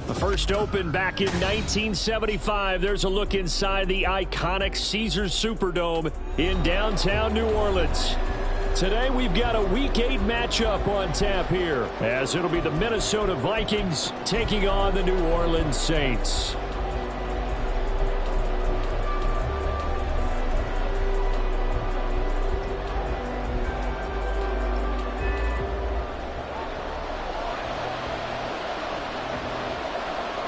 The first opened back in 1975. There's a look inside the iconic Caesars Superdome in downtown New Orleans. Today we've got a Week 8 matchup on tap here, as it'll be the Minnesota Vikings taking on the New Orleans Saints.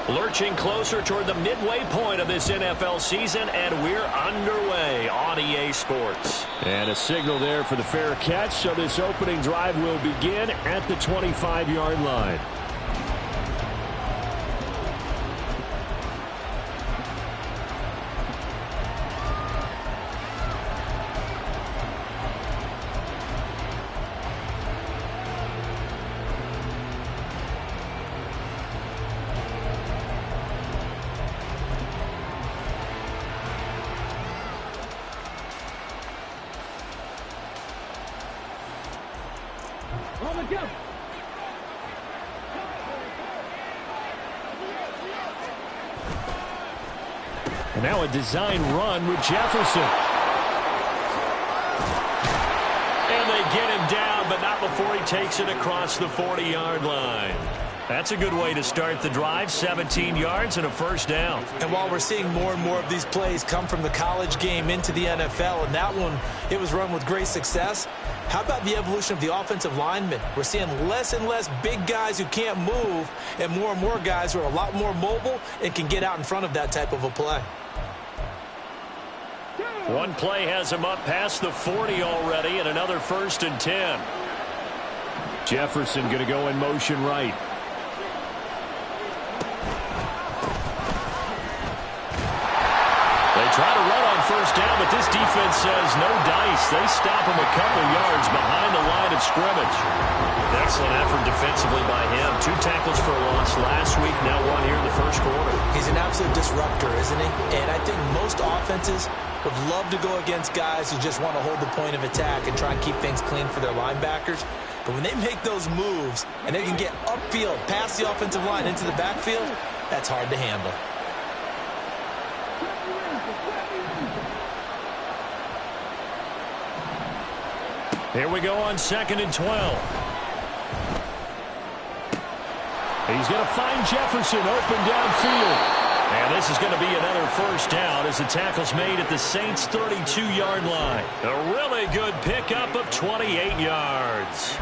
Lurching closer toward the midway point of this NFL season, and we're underway on EA Sports. And a signal there for the fair catch, so this opening drive will begin at the 25-yard line. And now a design run with Jefferson. And they get him down, but not before he takes it across the 40-yard line. That's a good way to start the drive, 17 yards and a first down. And while we're seeing more and more of these plays come from the college game into the NFL, and that one, it was run with great success, how about the evolution of the offensive linemen? We're seeing less and less big guys who can't move, and more guys who are a lot more mobile and can get out in front of that type of a play. One play has him up past the 40 already, and another 1st and 10. Jefferson going to go in motion right. They try to run on 1st down, but this defense says no dice. They stop him a couple yards behind the line of scrimmage. Excellent effort defensively by him. 2 tackles for a loss last week, now 1 here in the first quarter. He's an absolute disruptor, isn't he? And I think most offenses would love to go against guys who just want to hold the point of attack and try and keep things clean for their linebackers. But when they make those moves and they can get upfield, past the offensive line into the backfield, that's hard to handle. Here we go on 2nd and 12. He's going to find Jefferson open downfield. And this is going to be another first down as the tackle's made at the Saints' 32-yard line. A really good pickup of 28 yards.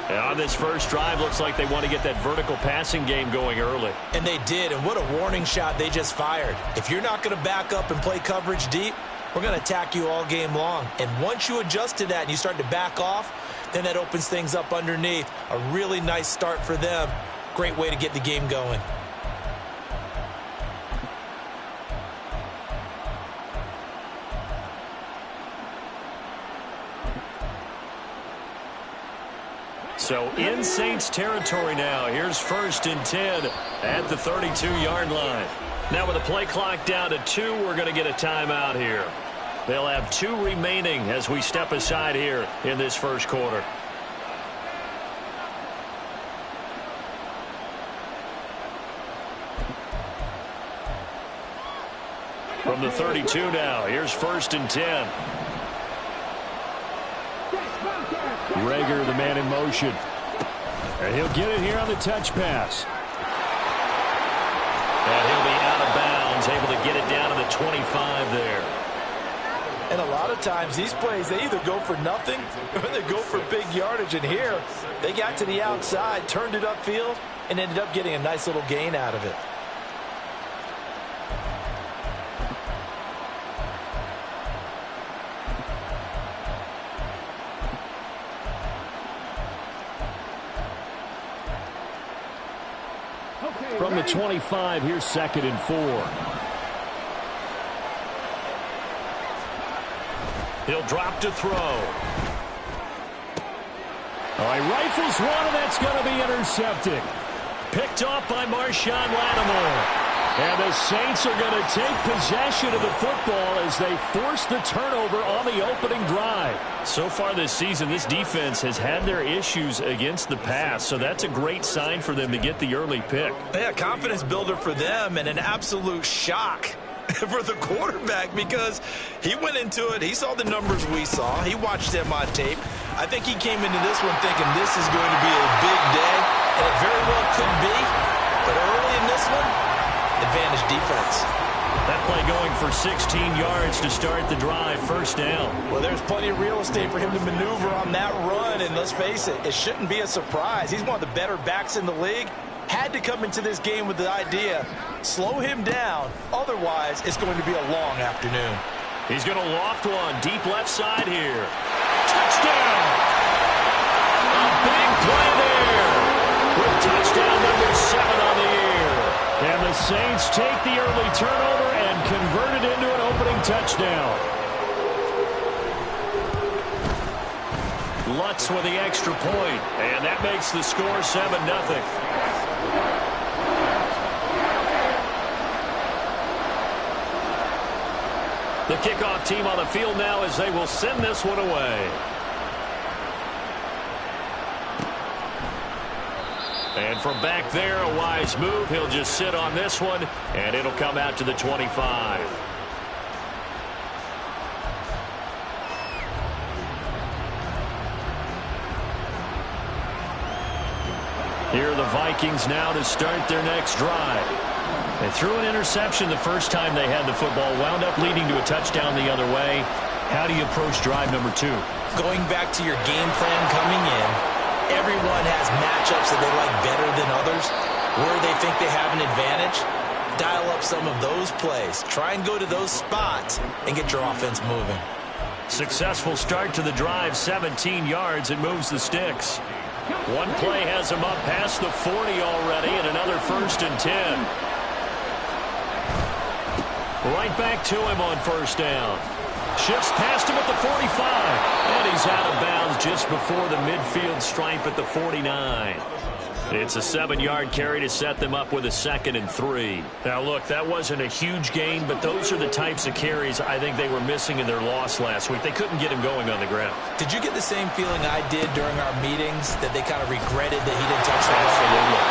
And on this first drive, looks like they want to get that vertical passing game going early. And they did, and what a warning shot they just fired. If you're not going to back up and play coverage deep, we're going to attack you all game long. And once you adjust to that and you start to back off, then that opens things up underneath. A really nice start for them. Great way to get the game going. So in Saints territory now. Here's 1st and 10 at the 32-yard line. Now with the play clock down to 2, we're going to get a timeout here. They'll have 2 remaining as we step aside here in this first quarter. From the 32 now, here's 1st and 10. Rager, the man in motion. And he'll get it here on the touch pass. And he'll be out of bounds, able to get it down to the 25 there. And a lot of times these plays, they either go for nothing or they go for big yardage. And here, they got to the outside, turned it upfield, and ended up getting a nice little gain out of it. From the 25, here's 2nd and 4. He'll drop to throw. All right, rifles one, and that's going to be intercepted. Picked off by Marshawn Lattimore. And the Saints are going to take possession of the football as they force the turnover on the opening drive. So far this season, this defense has had their issues against the pass, so that's a great sign for them to get the early pick. Yeah, confidence builder for them and an absolute shock for the quarterback because he went into it. He saw the numbers we saw. He watched them on tape. I think he came into this one thinking this is going to be a big day, and it very well could be. But early in this one, advantage defense. That play going for 16 yards to start the drive, 1st down. Well, there's plenty of real estate for him to maneuver on that run, and let's face it, it shouldn't be a surprise. He's one of the better backs in the league. Had to come into this game with the idea, slow him down, otherwise it's going to be a long afternoon. He's going to loft one, deep left side here. Touchdown! A big play there! With touchdown number 7 on the year. And the Saints take the early turnover and convert it into an opening touchdown. Lutz with the extra point, and that makes the score 7-0. The kickoff team on the field now as they will send this one away. And from back there, a wise move. He'll just sit on this one, and it'll come out to the 25. Here are the Vikings now to start their next drive. They threw an interception the first time they had the football, wound up leading to a touchdown the other way. How do you approach drive number 2? Going back to your game plan coming in, everyone has matchups that they like better than others. Where they think they have an advantage, dial up some of those plays. Try and go to those spots and get your offense moving. Successful start to the drive, 17 yards, and moves the sticks. One play has him up past the 40 already, and another 1st and 10. Right back to him on 1st down. Shifts past him at the 45. And he's out of bounds just before the midfield stripe at the 49. It's a 7-yard carry to set them up with a 2nd and 3. Now, look, that wasn't a huge gain, but those are the types of carries I think they were missing in their loss last week. They couldn't get him going on the ground. Did you get the same feeling I did during our meetings, that they kind of regretted that he didn't touch the ball?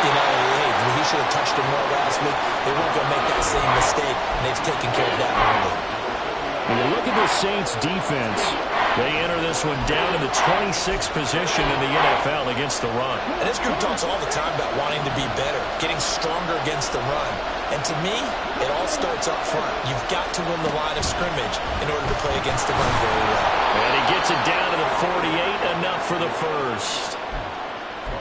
You know, hey, he should have touched him more last week. They weren't going to make that same mistake, and they've taken care of that early. When you look at the Saints' defense, they enter this one down in the 26th position in the NFL against the run. And this group talks all the time about wanting to be better, getting stronger against the run. And to me, it all starts up front. You've got to win the line of scrimmage in order to play against the run very well. And he gets it down to the 48, enough for the first.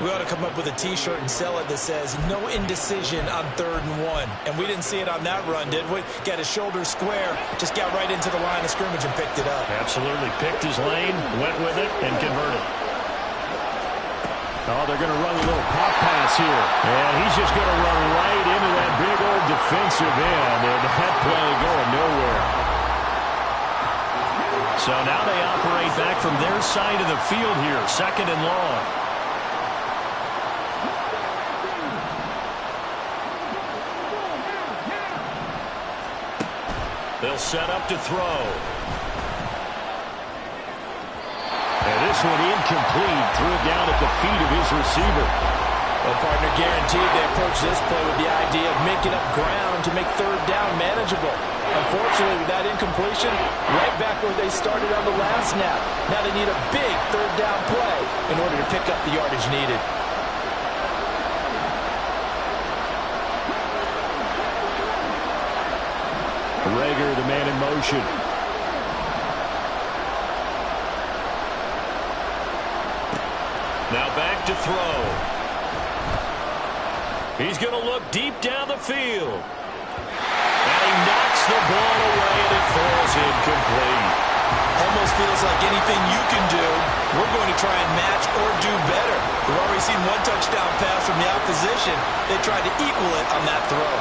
We ought to come up with a T-shirt and sell it that says, no indecision on 3rd and 1. And we didn't see it on that run, did we? Got his shoulders square, just got right into the line of scrimmage and picked it up. Absolutely. Picked his lane, went with it, and converted. Oh, they're going to run a little pop pass here. And he's just going to run right into that big old defensive end. And that play going nowhere. So now they operate back from their side of the field here, 2nd and long. They'll set up to throw. And this one incomplete. Threw it down at the feet of his receiver. Well, partner, guaranteed they approach this play with the idea of making up ground to make third down manageable. Unfortunately, with that incompletion, right back where they started on the last snap. Now they need a big third down play in order to pick up the yardage needed. Rager, the man in motion. Now back to throw. He's going to look deep down the field. And he knocks the ball away, and it falls incomplete. Almost feels like anything you can do, we're going to try and match or do better. We've already seen one touchdown pass from the opposition. They tried to equal it on that throw.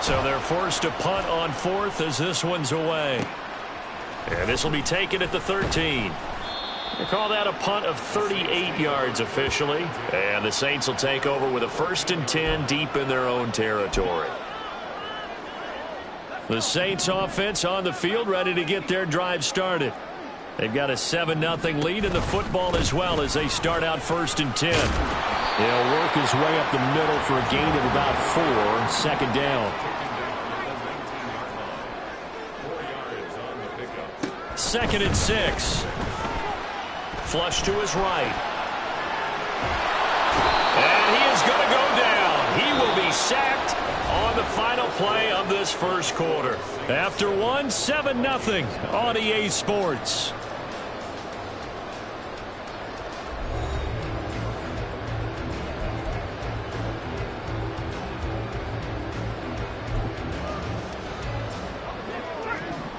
So they're forced to punt on fourth as this one's away. And this will be taken at the 13. They call that a punt of 38 yards officially. And the Saints will take over with a 1st and 10 deep in their own territory. The Saints offense on the field ready to get their drive started. They've got a 7-0 lead in the football as well as they start out 1st and 10. He'll work his way up the middle for a gain of about 4, 2nd down. 2nd and 6. Flush to his right. And he is going to go down. He will be sacked on the final play of this first quarter. After one, 7-0 on EA Sports.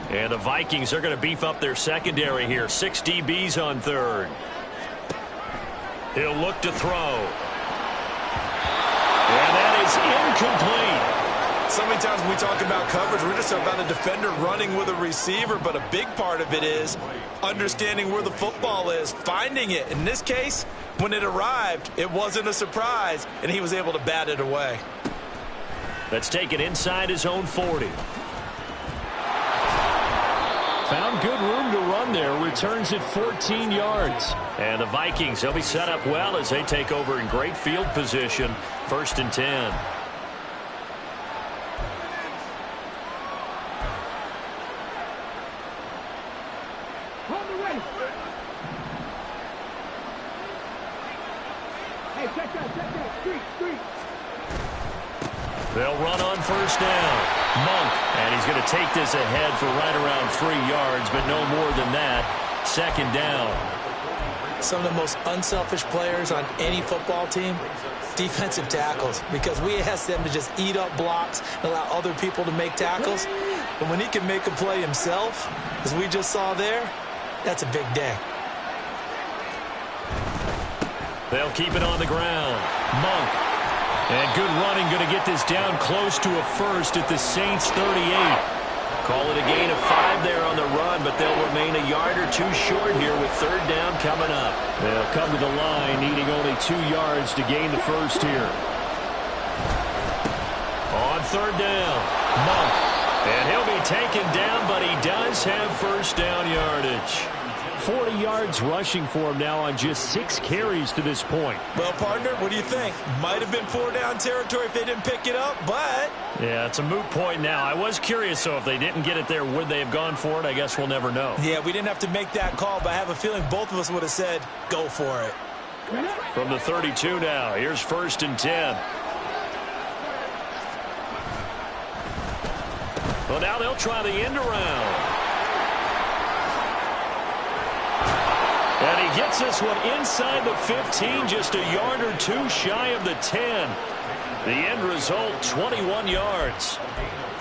And the Vikings are going to beef up their secondary here. 6 DBs on third. He'll look to throw. And that is incomplete. So many times when we talk about coverage, we're just about a defender running with a receiver, but a big part of it is understanding where the football is, finding it. In this case, when it arrived, it wasn't a surprise, and he was able to bat it away. That's taken inside his own 40. Found good room to run there. Returns at 14 yards. And the Vikings, they'll be set up well as they take over in great field position. 1st and 10. They'll run on 1st down. Monk, and he's going to take this ahead for right around 3 yards, but no more than that. 2nd down. Some of the most unselfish players on any football team, defensive tackles, because we ask them to just eat up blocks and allow other people to make tackles. But when he can make a play himself, as we just saw there, that's a big day. They'll keep it on the ground. Monk. And good running, going to get this down close to a first at the Saints 38. Call it a gain of 5 there on the run, but they'll remain a yard or 2 short here with 3rd down coming up. They'll come to the line, needing only 2 yards to gain the first here. On 3rd down, Monk. And he'll be taken down, but he does have 1st down yardage. 40 yards rushing for him now on just 6 carries to this point. Well, partner, what do you think? Might have been 4 down territory if they didn't pick it up, but... Yeah, it's a moot point now. I was curious, so if they didn't get it there, would they have gone for it? I guess we'll never know. Yeah, we didn't have to make that call, but I have a feeling both of us would have said, go for it. From the 32 now, here's 1st and 10. Well, now they'll try the end around. And he gets this one inside the 15, just a yard or 2 shy of the 10. The end result, 21 yards.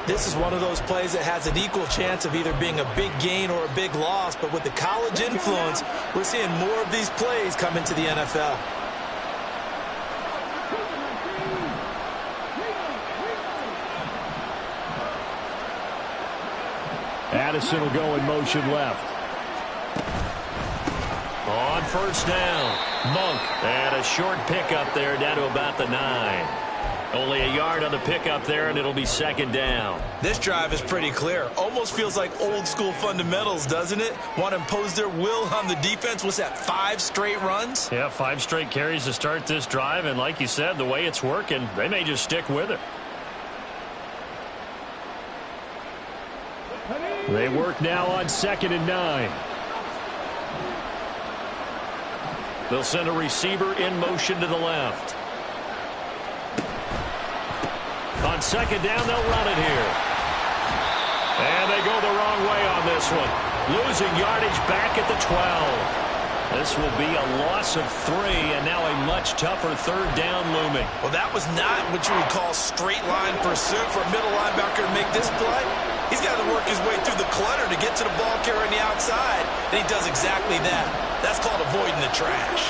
This is one of those plays that has an equal chance of either being a big gain or a big loss, but with the college influence, we're seeing more of these plays come into the NFL. Addison will go in motion left. On 1st down, Monk. And a short pickup there down to about the 9. Only a yard on the pickup there, and it'll be second down. This drive is pretty clear. Almost feels like old school fundamentals, doesn't it? Want to impose their will on the defense. What's that, 5 straight runs? Yeah, 5 straight carries to start this drive, and like you said, the way it's working, they may just stick with it. They work now on 2nd and 9. They'll send a receiver in motion to the left. On 2nd down, they'll run it here. And they go the wrong way on this one. Losing yardage back at the 12. This will be a loss of 3, and now a much tougher 3rd down looming. Well, that was not what you would call straight line pursuit for a middle linebacker to make this play. He's got to work his way through the clutter to get to the ball carrier on the outside, and he does exactly that. That's called avoiding the trash.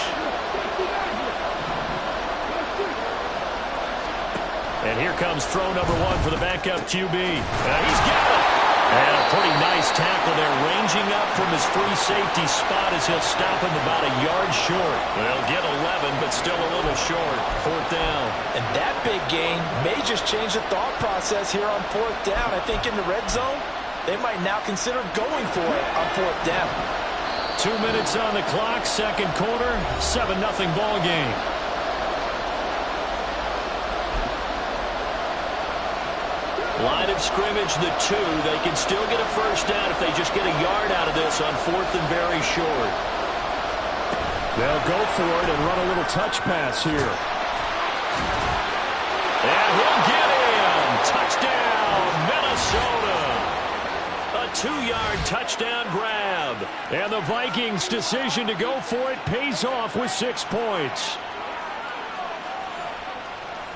And here comes throw number 1 for the backup QB. He's got it. And a pretty nice tackle there, ranging up from his free safety spot as he'll stop him about a yard short. They'll get 11, but still a little short. 4th down. And that big gain may just change the thought process here on 4th down. I think in the red zone, they might now consider going for it on 4th down. 2 minutes on the clock, 2nd quarter, 7-0 ball game. Line of scrimmage, the 2. They can still get a 1st down if they just get a yard out of this on 4th and very short. They'll go for it and run a little touch pass here. And he'll get in. Touchdown, Minnesota. A 2-yard touchdown grab. And the Vikings' decision to go for it pays off with 6 points.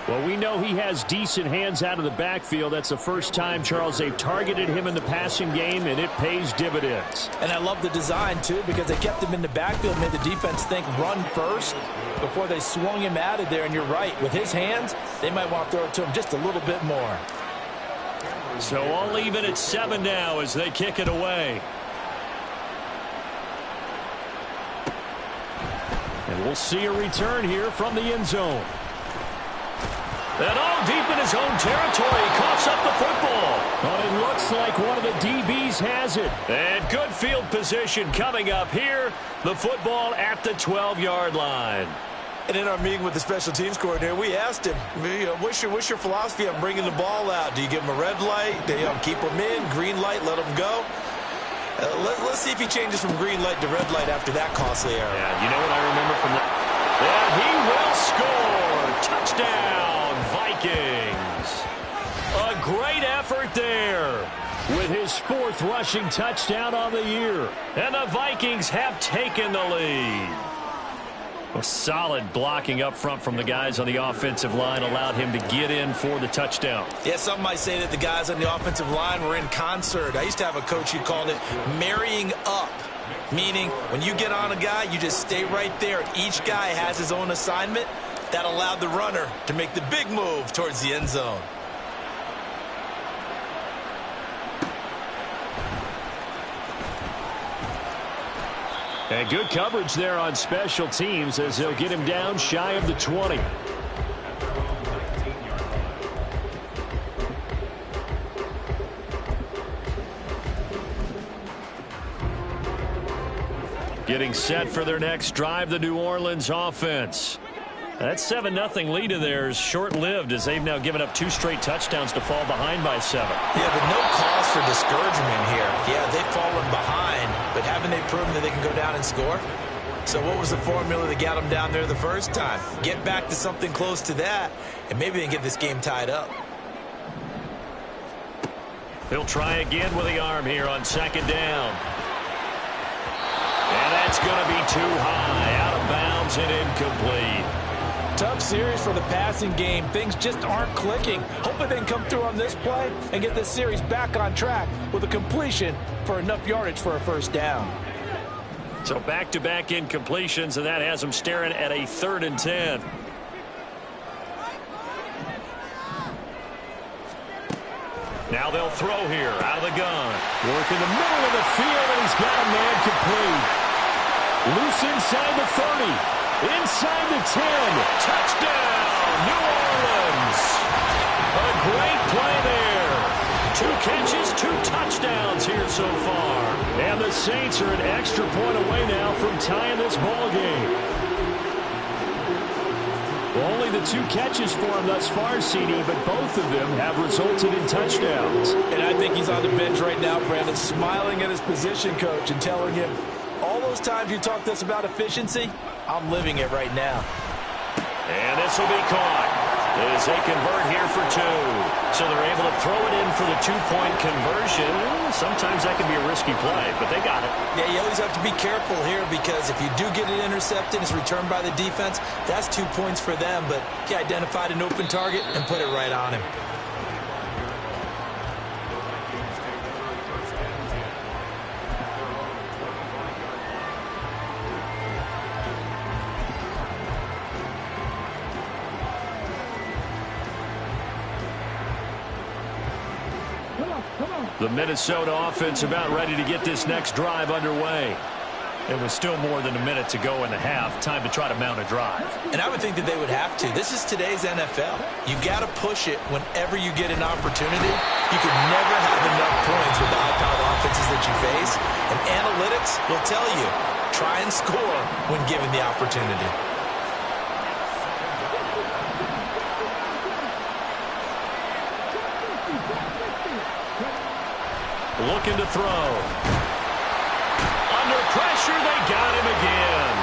Well, we know he has decent hands out of the backfield. That's the first time, Charles, they've targeted him in the passing game, and it pays dividends. And I love the design, too, because they kept him in the backfield, made the defense think run first before they swung him out of there. And you're right, with his hands, they might want to throw it to him just a little bit more. So all even at 7 now as they kick it away. And we'll see a return here from the end zone. And all deep in his own territory, coughs up the football. But it looks like one of the DBs has it. And good field position coming up here. The football at the 12-yard line. And in our meeting with the special teams coordinator, we asked him, what's your philosophy on bringing the ball out? Do you give him a red light? Do you keep him in? Green light, let him go? Let's see if he changes from green light to red light after that costly error. Yeah, you know what I remember from that? And he will score. Touchdown. Vikings. A great effort there with his 4th rushing touchdown on the year. And the Vikings have taken the lead. A solid blocking up front from the guys on the offensive line allowed him to get in for the touchdown. Yeah, some might say that the guys on the offensive line were in concert. I used to have a coach who called it marrying up. Meaning, when you get on a guy, you just stay right there. Each guy has his own assignment. That allowed the runner to make the big move towards the end zone. And good coverage there on special teams as they'll get him down shy of the 20. Getting set for their next drive, the New Orleans offense. That 7-0 lead of theirs short-lived as they've now given up 2 straight touchdowns to fall behind by 7. Yeah, but no cause for discouragement here. Yeah, they've fallen behind, but haven't they proven that they can go down and score? So what was the formula that got them down there the first time? Get back to something close to that, and maybe they can get this game tied up. He'll try again with the arm here on 2nd down. And that's going to be too high, out of bounds and incomplete. Tough series for the passing game. Things just aren't clicking. Hopefully they can come through on this play and get this series back on track with a completion for enough yardage for a 1st down. So back-to-back incompletions, and that has them staring at a 3rd and 10. Now they'll throw here out of the gun. Work in the middle of the field, and he's got a man complete. Loose inside the 30. Inside the 10. Touchdown, New Orleans. catches, 2 touchdowns here so far. And the Saints are an extra point away now from tying this ball game. Only the 2 catches for him thus far, CD, but both of them have resulted in touchdowns. And I think he's on the bench right now, Brandon, smiling at his position coach and telling him, all those times you talked to us about efficiency, I'm living it right now. And this will be caught as they convert here for 2. So they're able to throw it in for the 2-point conversion. Sometimes that can be a risky play, but they got it. Yeah, you always have to be careful here because if you do get it intercepted, it's returned by the defense, that's 2 points for them. But he identified an open target and put it right on him. The Minnesota offense about ready to get this next drive underway. It was still more than a minute to go in the half. Time to try to mount a drive. And I would think that they would have to. This is today's NFL. You got to push it whenever you get an opportunity. You can never have enough points with the high-powered offenses that you face. And analytics will tell you, try and score when given the opportunity. Looking to throw. Under pressure, they got him again.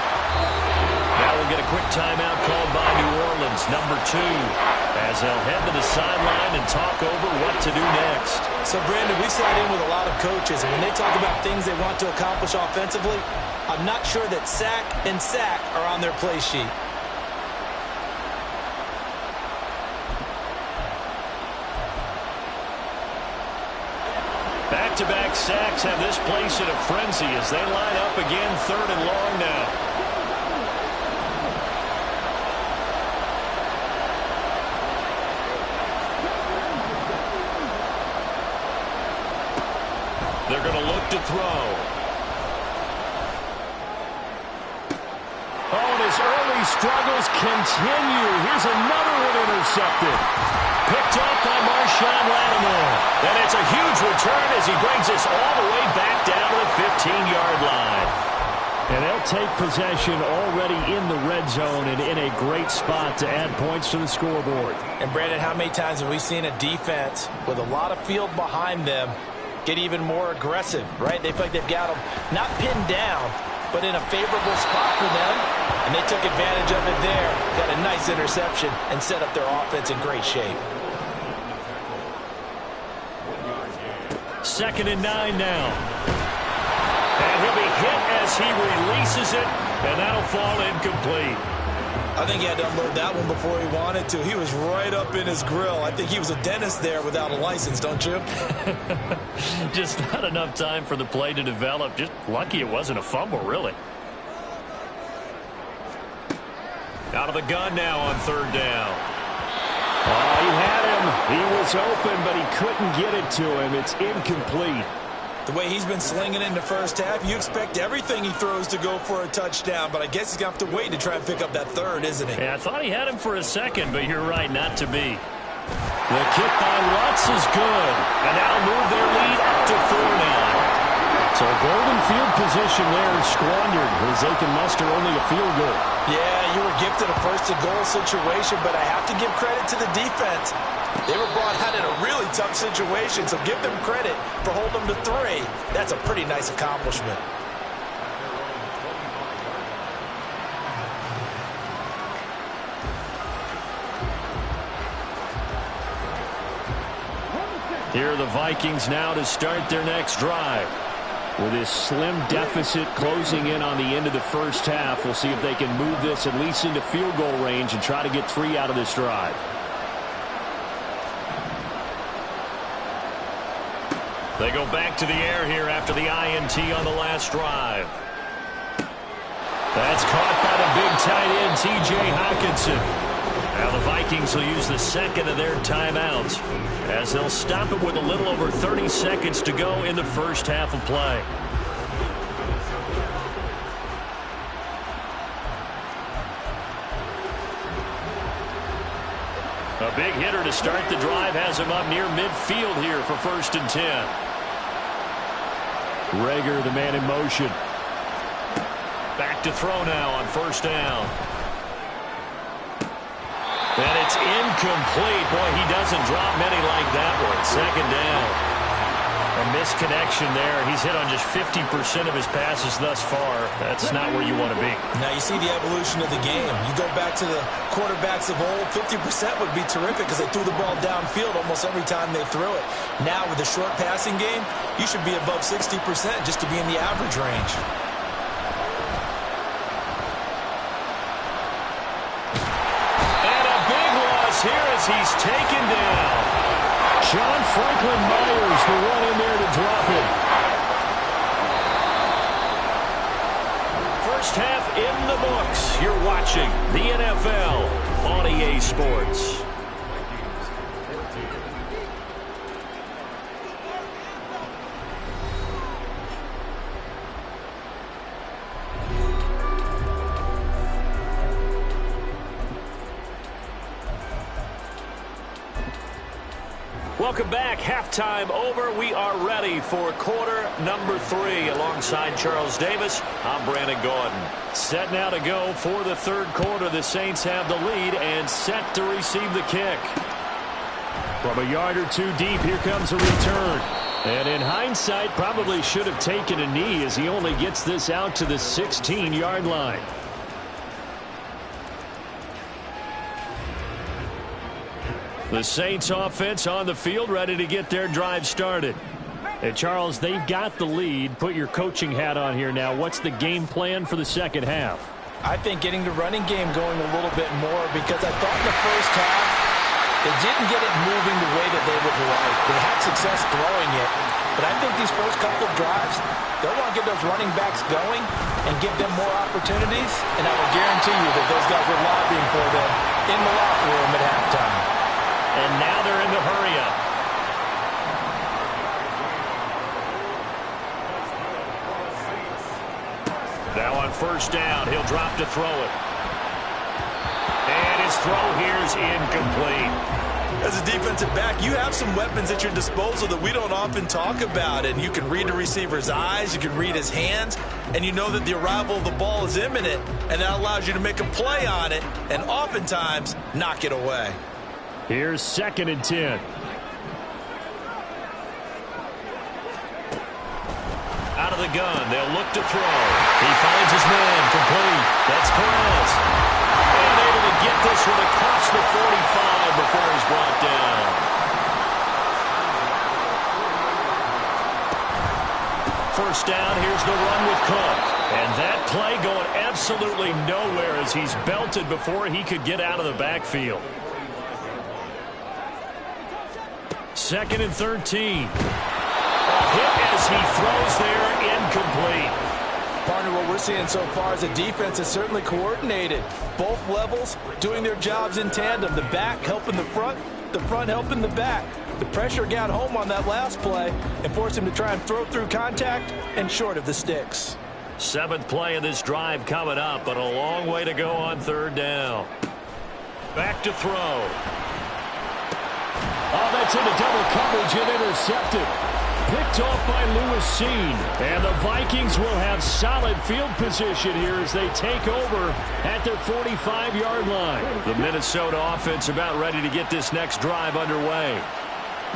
Now we'll get a quick timeout called by New Orleans, number 2, as they'll head to the sideline and talk over what to do next. So, Brandon, we sat in with a lot of coaches, and when they talk about things they want to accomplish offensively, I'm not sure that sack and sack are on their play sheet. Back-to-back sacks have this place in a frenzy as they line up again, 3rd and long now. They're going to look to throw. Oh, and his early struggles continue. Here's another one intercepted. Picked up by Marshawn Lattimore. And it's a huge return as he brings us all the way back down to the 15-yard line. And they'll take possession already in the red zone and in a great spot to add points to the scoreboard. And, Brandon, how many times have we seen a defense with a lot of field behind them get even more aggressive, right? They feel like they've got them not pinned down, but in a favorable spot for them. And they took advantage of it there. Got a nice interception and set up their offense in great shape. 2nd and 9 now. And he'll be hit as he releases it, and that'll fall incomplete. I think he had to unload that one before he wanted to. He was right up in his grill. I think he was a dentist there without a license, don't you? Just not enough time for the play to develop. Just lucky it wasn't a fumble, really. Out of the gun now on 3rd down. Oh, he had him. He was open, but he couldn't get it to him. It's incomplete. The way he's been slinging in the first half, you expect everything he throws to go for a touchdown, but I guess he's going to have to wait to try and pick up that 3rd, isn't he? Yeah, I thought he had him for a second, but you're right, not to be. The kick by Lutz is good, and that'll move their lead up to 4 now. So a golden field position there is squandered as they can muster only a field goal. Yeah, you were gifted a first-and-goal situation, but I have to give credit to the defense. They were brought out in a really tough situation, so give them credit for holding them to 3. That's a pretty nice accomplishment. Here are the Vikings now to start their next drive. With this slim deficit closing in on the end of the first half, we'll see if they can move this at least into field goal range and try to get 3 out of this drive. They go back to the air here after the INT on the last drive. That's caught by the big tight end, T.J. Hockenson. Now the Vikings will use the 2nd of their timeouts as they'll stop it with a little over 30 seconds to go in the first half of play. A big hitter to start the drive has him up near midfield here for 1st and 10. Rager, the man in motion. Back to throw now on 1st down. And it's incomplete. Boy, he doesn't drop many like that one. 2nd down. A misconnection there. He's hit on just 50% of his passes thus far. That's not where you want to be. Now you see the evolution of the game. You go back to the quarterbacks of old, 50% would be terrific because they threw the ball downfield almost every time they threw it. Now with the short passing game, you should be above 60% just to be in the average range. And a big loss here as he's taken down. John Franklin Myers, the one in there to drop it. First half in the books. You're watching the NFL on EA Sports. Welcome back. Halftime over. We are ready for quarter number 3. Alongside Charles Davis, I'm Brandon Gordon. Set now to go for the 3rd quarter. The Saints have the lead and set to receive the kick. From a yard or two deep, here comes a return. And in hindsight, probably should have taken a knee as he only gets this out to the 16-yard line. The Saints offense on the field, ready to get their drive started. And Charles, they've got the lead. Put your coaching hat on here now. What's the game plan for the 2nd half? I think getting the running game going a little bit more because I thought in the first half they didn't get it moving the way that they would like. They had success throwing it, but I think these first couple of drives, they'll want to get those running backs going and give them more opportunities, and I will guarantee you that those guys were lobbying for them in the locker room at halftime. And now they're in the hurry-up. Now on 1st down, he'll drop to throw it. And his throw here is incomplete. As a defensive back, you have some weapons at your disposal that we don't often talk about. And you can read the receiver's eyes, you can read his hands, and you know that the arrival of the ball is imminent, and that allows you to make a play on it and oftentimes knock it away. Here's 2nd and 10. Out of the gun, they'll look to throw. He finds his man, complete. That's Perez. And able to get this one across the 45 before he's brought down. First down, here's the run with Cook. And that play going absolutely nowhere as he's belted before he could get out of the backfield. 2nd and 13. A hit as he throws there, incomplete. Partner, what we're seeing so far is the defense is certainly coordinated. Both levels doing their jobs in tandem. The back helping the front helping the back. The pressure got home on that last play and forced him to try and throw through contact and short of the sticks. 7th play of this drive coming up, but a long way to go on 3rd down. Back to throw. Oh, that's into double coverage and intercepted. Picked off by Lewis Seen. And the Vikings will have solid field position here as they take over at their 45-yard line. The Minnesota offense about ready to get this next drive underway.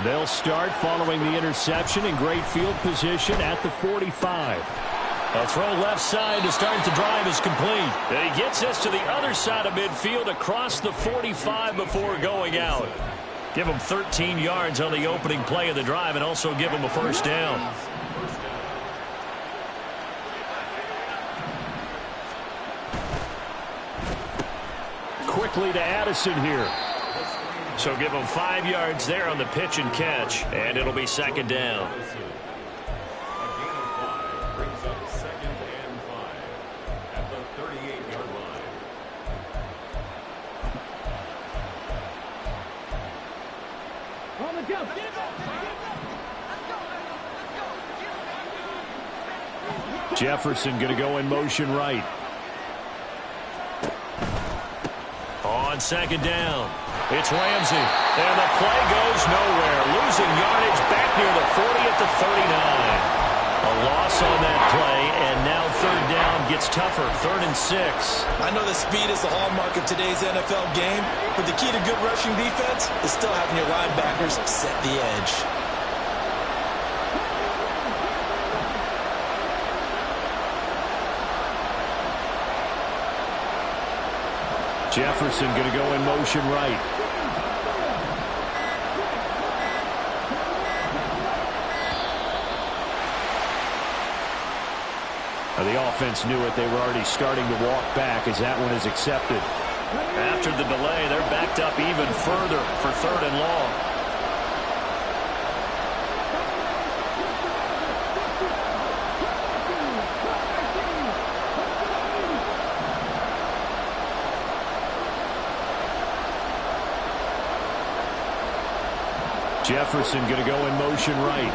They'll start following the interception in great field position at the 45. A throw left side to start the drive is complete. And he gets this to the other side of midfield across the 45 before going out. Give him 13 yards on the opening play of the drive and also give him a 1st down. Quickly to Addison here. So give him 5 yards there on the pitch and catch, and it'll be 2nd down. Jefferson going to go in motion right. On second down, it's Ramsey. And the play goes nowhere. Losing yardage back near the 40 at the 39. A loss on that play, and now third down gets tougher. 3rd and 6. I know that speed is the hallmark of today's NFL game, but the key to good rushing defense is still having your linebackers set the edge. Jefferson going to go in motion right. The offense knew it. They were already starting to walk back as that one is accepted. After the delay, they're backed up even further for 3rd and long. Jefferson going to go in motion right.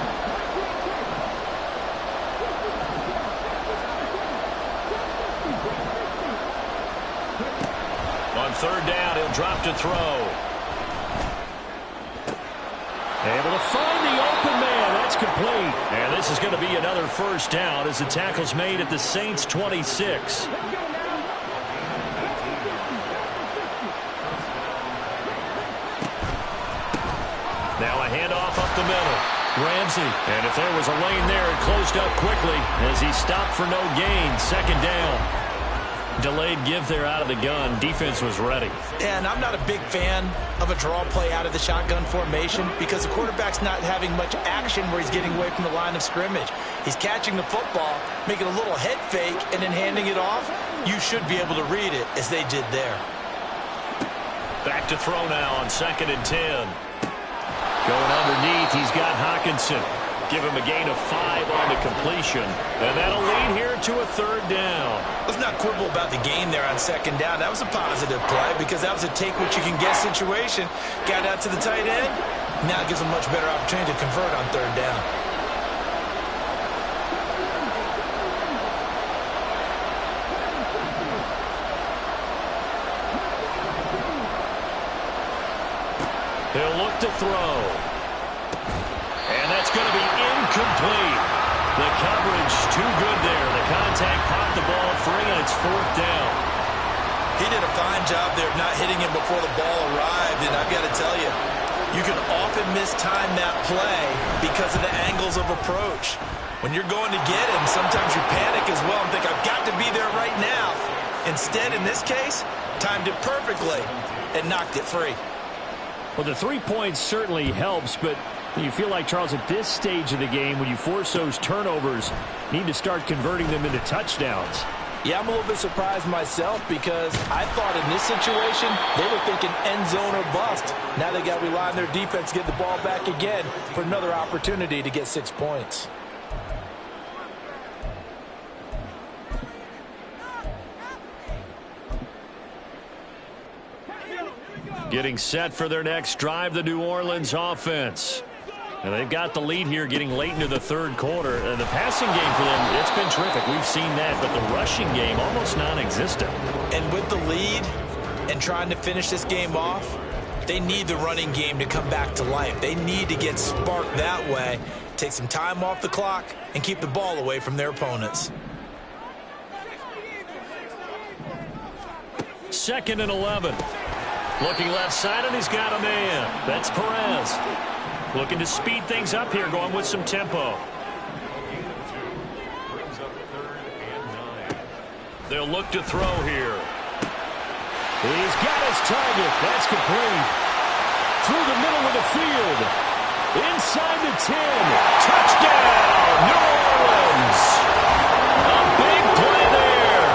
On 3rd down, he'll drop to throw. Able to find the open man. That's complete. And this is going to be another 1st down as the tackle's made at the Saints' 26. Now a handoff up the middle. Ramsey. And if there was a lane there, it closed up quickly as he stopped for no gain. 2nd down. Delayed give there out of the gun. Defense was ready. And I'm not a big fan of a draw play out of the shotgun formation because the quarterback's not having much action where he's getting away from the line of scrimmage. He's catching the football, making a little head fake, and then handing it off. You should be able to read it as they did there. Back to throw now on 2nd and 10. Going underneath, he's got Hockenson. Give him a gain of 5 on the completion. And that'll lead here to a 3rd down. Let's not quibble about the gain there on 2nd down. That was a positive play because that was a take-what-you-can-get situation. Got out to the tight end. Now it gives them a much better opportunity to convert on 3rd down. He'll look to throw. And that's going to be incomplete. The coverage too good there. The contact popped the ball free, and it's 4th down. He did a fine job there of not hitting him before the ball arrived, and I've got to tell you, you can often mistime that play because of the angles of approach. When you're going to get him, sometimes you panic as well and think, I've got to be there right now. Instead, in this case, timed it perfectly and knocked it free. Well, the 3 points certainly helps, but you feel like, Charles, at this stage of the game, when you force those turnovers, you need to start converting them into touchdowns. Yeah, I'm a little bit surprised myself because I thought in this situation, they were thinking end zone or bust. Now they got to rely on their defense to get the ball back again for another opportunity to get 6 points. Getting set for their next drive, the New Orleans offense. And they've got the lead here getting late into the 3rd quarter. And the passing game for them, it's been terrific. We've seen that, but the rushing game almost non-existent. And with the lead and trying to finish this game off, they need the running game to come back to life. They need to get sparked that way, take some time off the clock, and keep the ball away from their opponents. 2nd and 11. Looking left side, and he's got a man. That's Perez. Looking to speed things up here, going with some tempo. They'll look to throw here. He's got his target. That's complete. Through the middle of the field. Inside the 10. Touchdown, New Orleans. A big play there.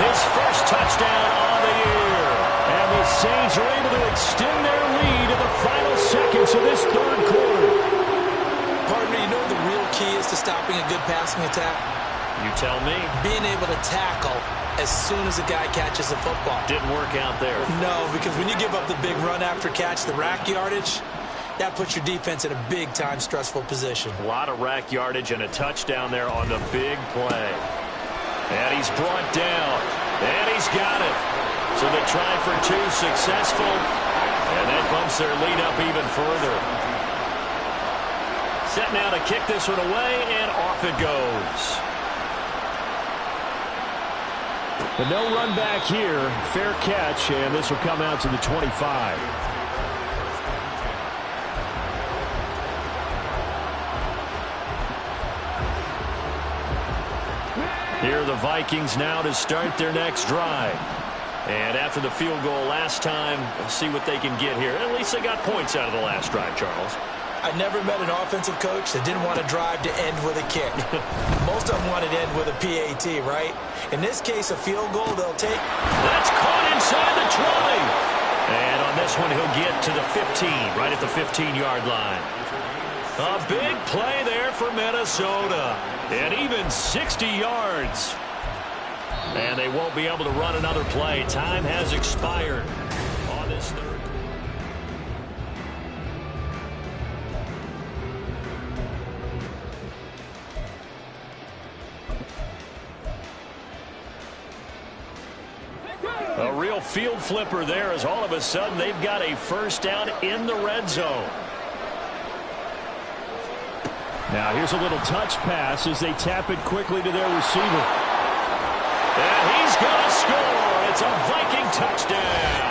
His first touchdown on the year. And the Saints are able to extend their lead in the final seconds of this 3rd quarter. Partner, you know what the real key is to stopping a good passing attack? You tell me. Being able to tackle as soon as a guy catches a football. Didn't work out there. No, because when you give up the big run after catch, the rack yardage, that puts your defense in a big-time stressful position. A lot of rack yardage and a touchdown there on the big play. And he's brought down. And he's got it. So the try for two successful, and that bumps their lead up even further. Set now to kick this one away, and off it goes. But no run back here. Fair catch, and this will come out to the 25. Here are the Vikings now to start their next drive. And after the field goal last time, we'll see what they can get here. At least they got points out of the last drive, Charles. I never met an offensive coach that didn't want a drive to end with a kick. Most of them wanted to end with a PAT, right? In this case, a field goal they'll take. That's caught inside the 20. And on this one, he'll get to the 15, right at the 15-yard line. A big play there for Minnesota. And even 60 yards. And they won't be able to run another play. Time has expired on this third. A real field flipper there as all of a sudden they've got a first down in the red zone. Now here's a little touch pass as they tap it quickly to their receiver. And he's going to score. It's a Viking touchdown.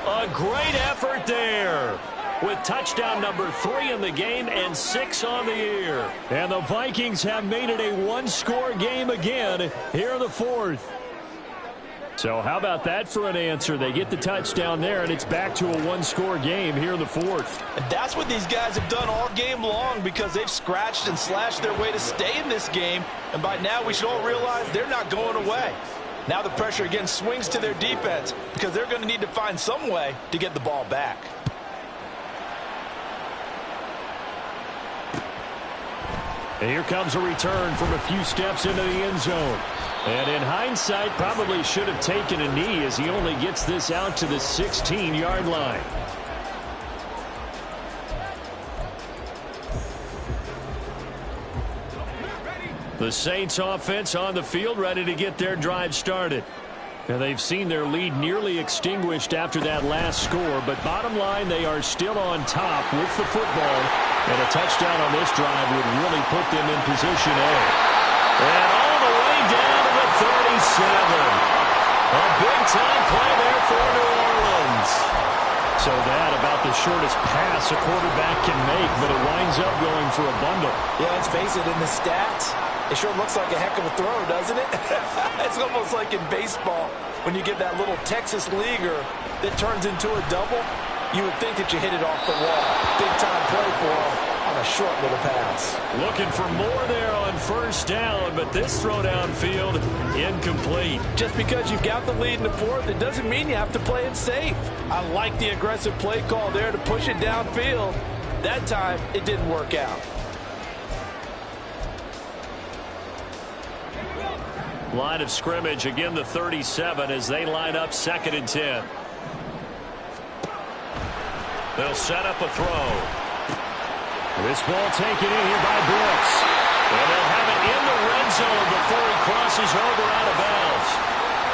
A great effort there with touchdown number 3 in the game and 6 on the year. And the Vikings have made it a one-score game again here in the fourth. So how about that for an answer? They get the touchdown there, and it's back to a one-score game here in the fourth. And that's what these guys have done all game long because they've scratched and slashed their way to stay in this game. And by now, we should all realize they're not going away. Now the pressure again swings to their defense because they're going to need to find some way to get the ball back. And here comes a return from a few steps into the end zone. And in hindsight, probably should have taken a knee as he only gets this out to the 16-yard line. The Saints offense on the field ready to get their drive started. And they've seen their lead nearly extinguished after that last score. But bottom line, they are still on top with the football. And a touchdown on this drive would really put them in position A. And all the way down to the 37. A big-time play there for New Orleans. So that about the shortest pass a quarterback can make, but it winds up going for a bundle. Yeah, let's face it, in the stats, it sure looks like a heck of a throw, doesn't it? It's almost like in baseball when you get that little Texas leaguer that turns into a double. You would think that you hit it off the wall. Big-time play for him on a short little pass. Looking for more there on first down, but this throw downfield incomplete. Just because you've got the lead in the fourth, it doesn't mean you have to play it safe. I like the aggressive play call there to push it downfield. That time, it didn't work out. Line of scrimmage, again the 37 as they line up 2nd and 10. They'll set up a throw. This ball taken in here by Brooks. And they'll have it in the red zone before he crosses over out of bounds.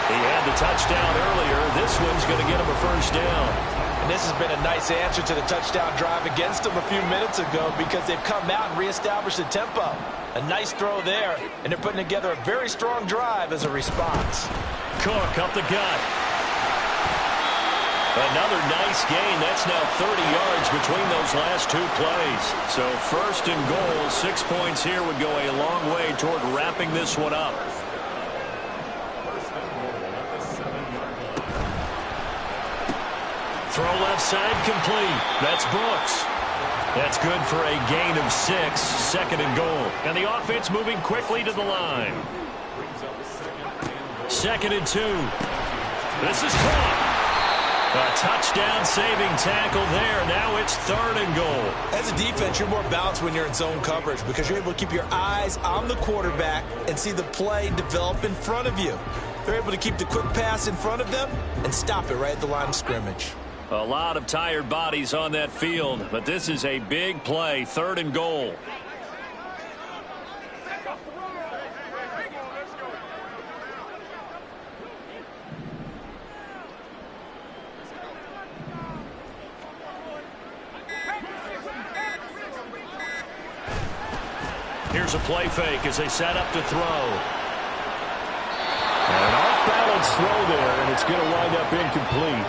He had the touchdown earlier. This one's going to get him a first down. And this has been a nice answer to the touchdown drive against them a few minutes ago because they've come out and reestablished the tempo. A nice throw there, and they're putting together a very strong drive as a response. Cook up the gut. Another nice gain. That's now 30 yards between those last two plays. So 1st and goal, 6 points here would go a long way toward wrapping this one up. Throw left side complete. That's Brooks. That's good for a gain of 6, 2nd and goal. And the offense moving quickly to the line. 2nd and 2. This is caught. A touchdown-saving tackle there. Now it's 3rd and goal. As a defense, you're more balanced when you're in zone coverage because you're able to keep your eyes on the quarterback and see the play develop in front of you. They're able to keep the quick pass in front of them and stop it right at the line of scrimmage. A lot of tired bodies on that field, but this is a big play, 3rd and goal. Here's a play fake as they set up to throw. An off-balance throw there, and it's going to wind up incomplete.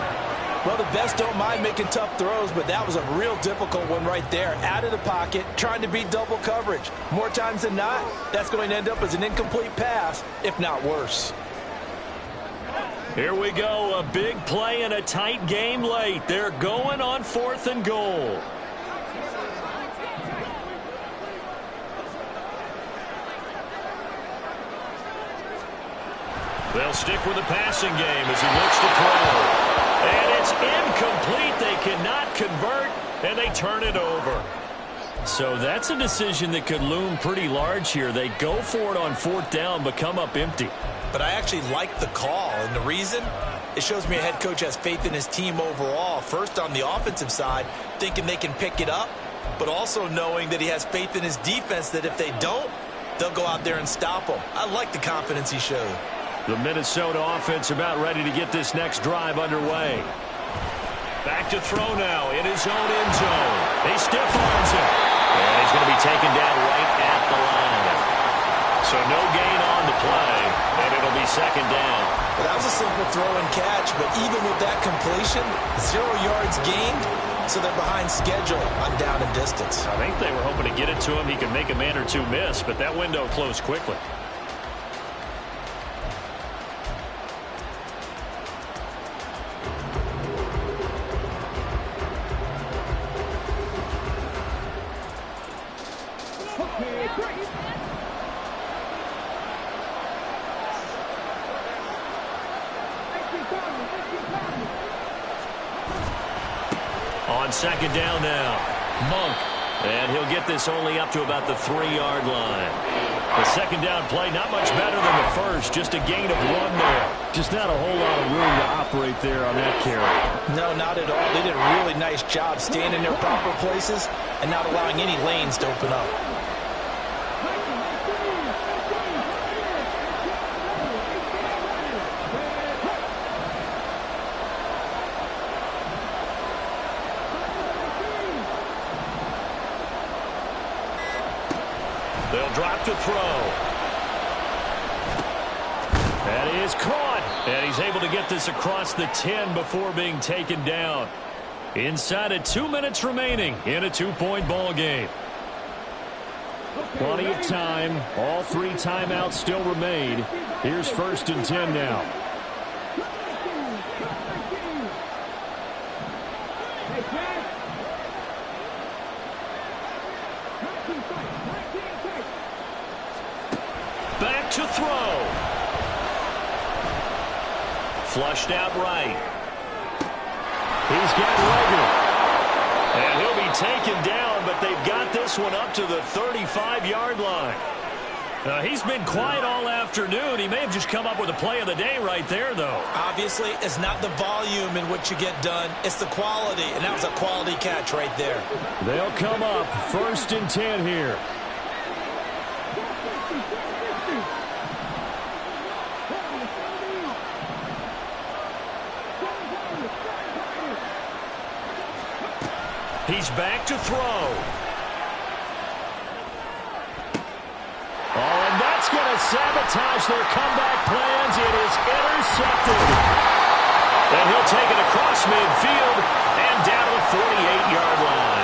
Well, the best don't mind making tough throws, but that was a real difficult one right there. Out of the pocket, trying to beat double coverage. More times than not, that's going to end up as an incomplete pass, if not worse. Here we go, a big play in a tight game late. They're going on 4th and goal. They'll stick with the passing game as he looks to throw. And it's incomplete. They cannot convert, and they turn it over. So that's a decision that could loom pretty large here. They go for it on 4th down, but come up empty. But I actually like the call, and the reason? It shows me a head coach has faith in his team overall. First, on the offensive side, thinking they can pick it up, but also knowing that he has faith in his defense that if they don't, they'll go out there and stop them. I like the confidence he showed. The Minnesota offense about ready to get this next drive underway. Back to throw now in his own end zone. He stiff arms him. And he's going to be taken down right at the line. So no gain on the play, and it'll be 2nd down. Well, that was a simple throw and catch, but even with that completion, 0 yards gained, so they're behind schedule on down and distance. I think they were hoping to get it to him. He could make a man or two miss, but that window closed quickly. On 2nd down now, Monk. And he'll get this only up to about the 3-yard line. The 2nd down play, not much better than the first. Just a gain of 1 there. Just not a whole lot of room to operate there on that carry. No, not at all. They did a really nice job staying in their proper places and not allowing any lanes to open up. They'll drop to throw. That is caught. And he's able to get this across the 10 before being taken down. Inside of 2 minutes remaining in a 2-point ball game. Plenty of time. All 3 timeouts still remain. Here's 1st and 10 now. Back to throw. Flushed out right. He's got Rager. And he'll be taken down, but they've got this one up to the 35-yard line. He's been quiet all afternoon. He may have just come up with a play of the day right there, though. Obviously, it's not the volume in which you get done. It's the quality, and that was a quality catch right there. They'll come up 1st and 10 here. He's back to throw. Oh, and that's going to sabotage their comeback plans. It is intercepted. And he'll take it across midfield and down to the 48-yard line.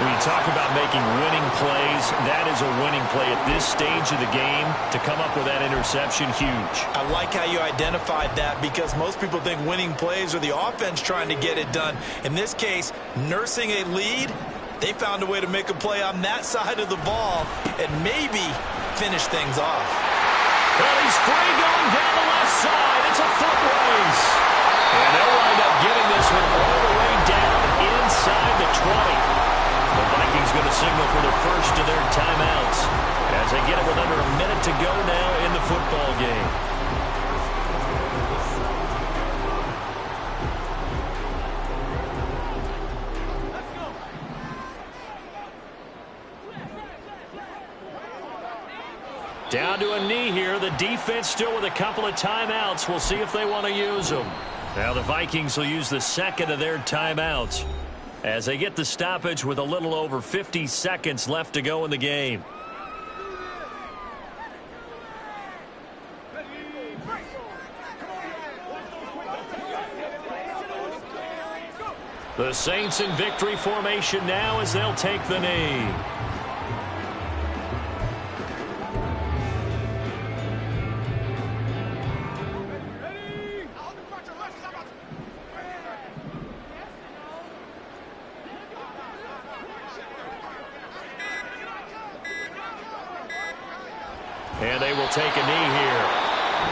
When you talk about making winning plays, that is a winning play at this stage of the game. To come up with that interception, huge. I like how you identified that because most people think winning plays are the offense trying to get it done. In this case, nursing a lead, they found a way to make a play on that side of the ball and maybe finish things off. Well, he's free going down the left side. It's a foot race. And they'll wind up getting this one all the way down inside the 20. The Vikings going to signal for the first of their timeouts as they get it with under a minute to go now in the football game. Down to a knee here. The defense still with a couple of timeouts. We'll see if they want to use them. Now the Vikings will use the second of their timeouts as they get the stoppage with a little over 50 seconds left to go in the game. The Saints in victory formation now as they'll take the knee. And they will take a knee here.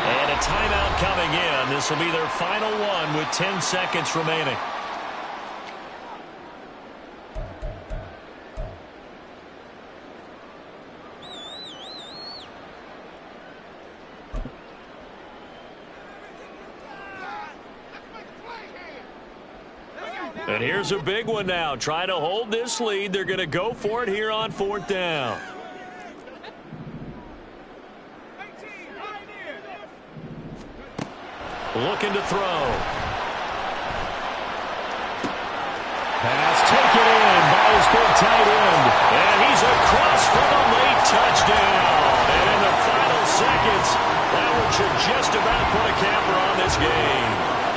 And a timeout coming in. This will be their final one with 10 seconds remaining. And here's a big one now. Trying to hold this lead. They're going to go for it here on 4th down. Looking to throw. Pass taken in by his big tight end. And he's across for the late touchdown. And in the final seconds, that one should just about put a capper on this game.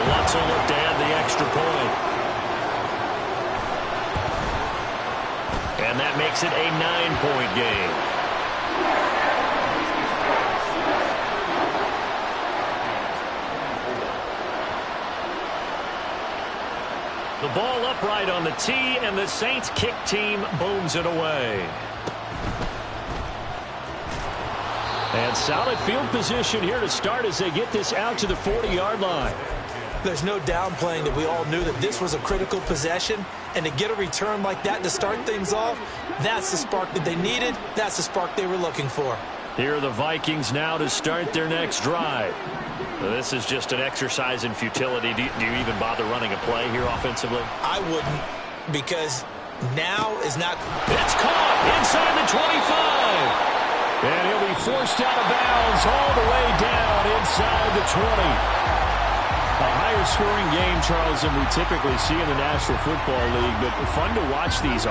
Lutz will look to add the extra point. And that makes it a 9-point game. The ball upright on the tee, and the Saints kick team booms it away. And solid field position here to start as they get this out to the 40-yard line. There's no downplaying that we all knew that this was a critical possession, and to get a return like that to start things off, that's the spark that they needed. That's the spark they were looking for. Here are the Vikings now to start their next drive. This is just an exercise in futility. Do you even bother running a play here offensively? I wouldn't, because now is not... It's caught inside the 25. And he'll be forced out of bounds all the way down inside the 20. A higher scoring game, Charles, than we typically see in the National Football League, but fun to watch these